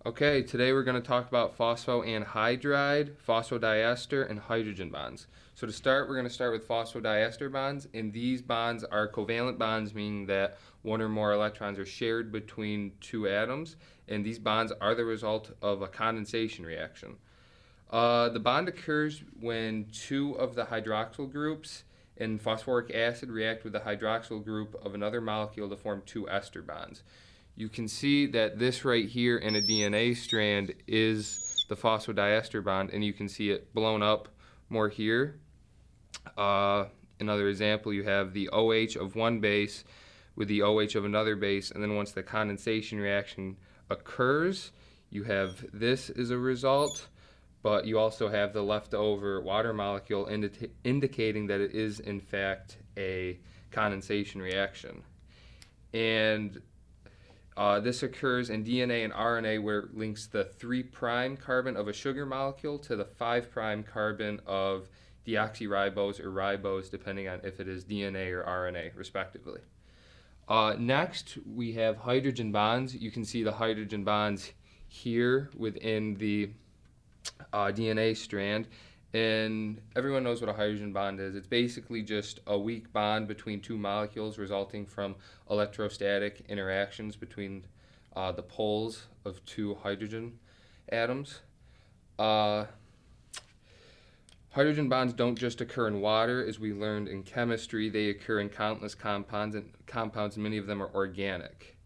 Okay, today we're going to talk about phosphoanhydride, phosphodiester, and hydrogen bonds. So to start, we're going to start with phosphodiester bonds, and these bonds are covalent bonds, meaning that one or more electrons are shared between two atoms, and these bonds are the result of a condensation reaction. The bond occurs when two of the hydroxyl groups in phosphoric acid react with the hydroxyl group of another molecule to form two ester bonds. You can see that this right here in a DNA strand is the phosphodiester bond, and you can see it blown up more here. Another example, you have the OH of one base with the OH of another base, and then once the condensation reaction occurs, you have this as a result, but you also have the leftover water molecule indicating that it is in fact a condensation reaction. And this occurs in DNA and RNA, where it links the 3' carbon of a sugar molecule to the 5' carbon of deoxyribose or ribose, depending on if it is DNA or RNA, respectively. Next, we have hydrogen bonds. You can see the hydrogen bonds here within the DNA strand. And everyone knows what a hydrogen bond is. It's basically just a weak bond between two molecules resulting from electrostatic interactions between the poles of two hydrogen atoms. Hydrogen bonds don't just occur in water, as we learned in chemistry. They occur in countless compounds, and many of them are organic.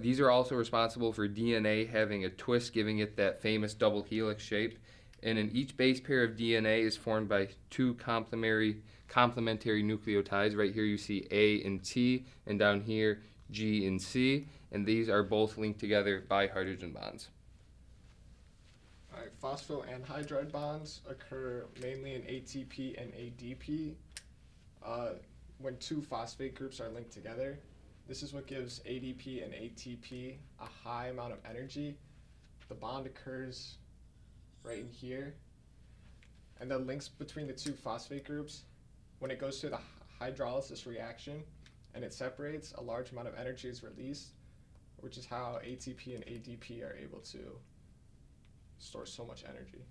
These are also responsible for DNA having a twist, giving it that famous double helix shape. And in each base pair of DNA is formed by two complementary nucleotides. Right here you see A and T, and down here G and C, and these are both linked together by hydrogen bonds. All right, phosphoanhydride bonds occur mainly in ATP and ADP when two phosphate groups are linked together. This is what gives ADP and ATP a high amount of energy. The bond occurs right in here, and the links between the two phosphate groups, when it goes through the hydrolysis reaction and it separates, a large amount of energy is released, which is how ATP and ADP are able to store so much energy.